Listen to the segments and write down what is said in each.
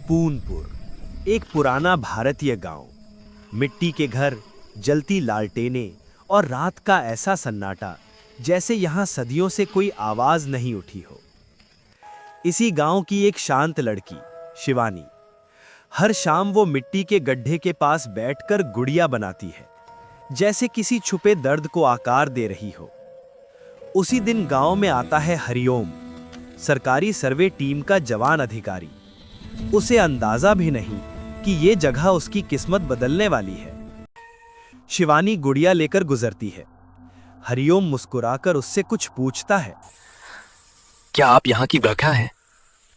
पूनपुर एक पुराना भारतीय गांव। मिट्टी के घर, जलती लालटेनें और रात का ऐसा सन्नाटा जैसे यहाँ सदियों से कोई आवाज नहीं उठी हो। इसी गांव की एक शांत लड़की शिवानी, हर शाम वो मिट्टी के गड्ढे के पास बैठकर गुड़िया बनाती है, जैसे किसी छुपे दर्द को आकार दे रही हो। उसी दिन गांव में आता है हरिओम, सरकारी सर्वे टीम का जवान अधिकारी। उसे अंदाजा भी नहीं कि ये जगह उसकी किस्मत बदलने वाली है। शिवानी गुड़िया लेकर गुजरती है। हरिओम मुस्कुराकर उससे कुछ पूछता है। क्या आप यहाँ की व्याख्या हैं?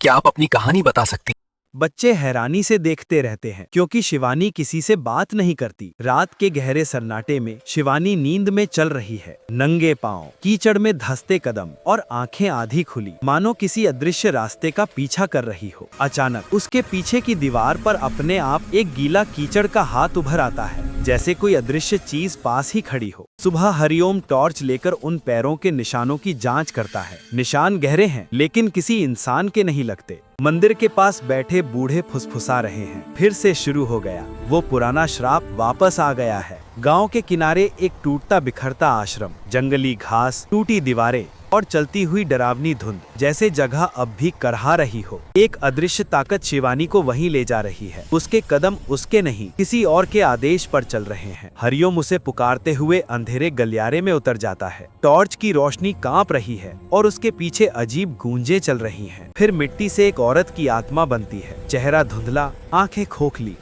क्या आप अपनी कहानी बता सकती? बच्चे हैरानी से देखते रहते हैं, क्योंकि शिवानी किसी से बात नहीं करती। रात के गहरे सन्नाटे में शिवानी नींद में चल रही है, नंगे पांव, कीचड़ में धंसते कदम और आंखें आधी खुली, मानो किसी अदृश्य रास्ते का पीछा कर रही हो। अचानक उसके पीछे की दीवार पर अपने आप एक गीला कीचड़ का हाथ उभर आता है, जैसे कोई अदृश्य चीज पास ही खड़ी हो। सुबह हरिओम टॉर्च लेकर उन पैरों के निशानों की जांच करता है। निशान गहरे हैं, लेकिन किसी इंसान के नहीं लगते। मंदिर के पास बैठे बूढ़े फुसफुसा रहे हैं। फिर से शुरू हो गया। वो पुराना श्राप वापस आ गया है। गांव के किनारे एक टूटता बिखरता आश्रम, जंगली घास, टूटी दीवारें और चलती हुई डरावनी धुंध, जैसे जगह अब भी करहा रही हो। एक अदृश्य ताकत शिवानी को वहीं ले जा रही है। उसके कदम उसके नहीं, किसी और के आदेश पर चल रहे हैं। हरिओम उसे पुकारते हुए अंधेरे गलियारे में उतर जाता है। टॉर्च की रोशनी कांप रही है और उसके पीछे अजीब गूंजें चल रही हैं। फिर मिट्टी से एक औरत की आत्मा बनती है, चेहरा धुंधला, आंखें खोखली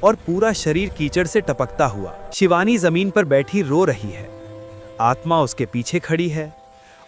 और पूरा शरीर कीचड़ से टपकता हुआ। शिवानी जमीन पर बैठी रो रही है। आत्मा उसके पीछे खड़ी है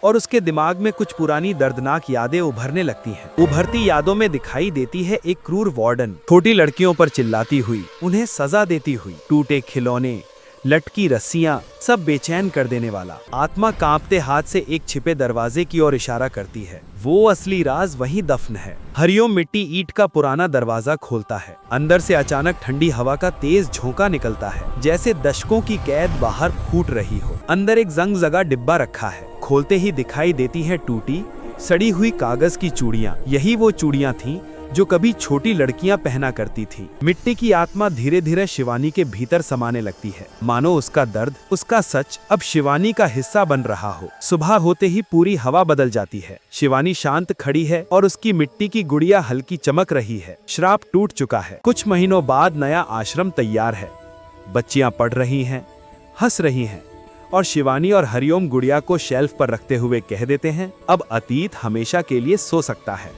और उसके दिमाग में कुछ पुरानी दर्दनाक यादें उभरने लगती हैं। उभरती यादों में दिखाई देती है एक क्रूर वार्डन, छोटी लड़कियों पर चिल्लाती हुई, उन्हें सजा देती हुई, टूटे खिलौने, लटकी रस्सियां, सब बेचैन कर देने वाला। आत्मा कांपते हाथ से एक छिपे दरवाजे की ओर इशारा करती है। वो असली राज वहीं दफन है। हरिओम मिट्टी ईंट का पुराना दरवाजा खोलता है। अंदर से अचानक ठंडी हवा का तेज झोंका निकलता है, जैसे दशकों की कैद बाहर फूट रही हो। अंदर एक जंग जगह डिब्बा रखा है। खोलते ही दिखाई देती है टूटी, सड़ी हुई कागज की चूड़ियां। यही वो चूड़ियां थीं जो कभी छोटी लड़कियां पहना करती थीं। मिट्टी की आत्मा धीरे धीरे शिवानी के भीतर समाने लगती है, मानो उसका दर्द, उसका सच अब शिवानी का हिस्सा बन रहा हो। सुबह होते ही पूरी हवा बदल जाती है। शिवानी शांत खड़ी है और उसकी मिट्टी की गुड़िया हल्की चमक रही है। श्राप टूट चुका है। कुछ महीनों बाद नया आश्रम तैयार है। बच्चियां पढ़ रही हैं, हंस रही हैं और शिवानी और हरिओम गुड़िया को शेल्फ पर रखते हुए कह देते हैं, अब अतीत हमेशा के लिए सो सकता है।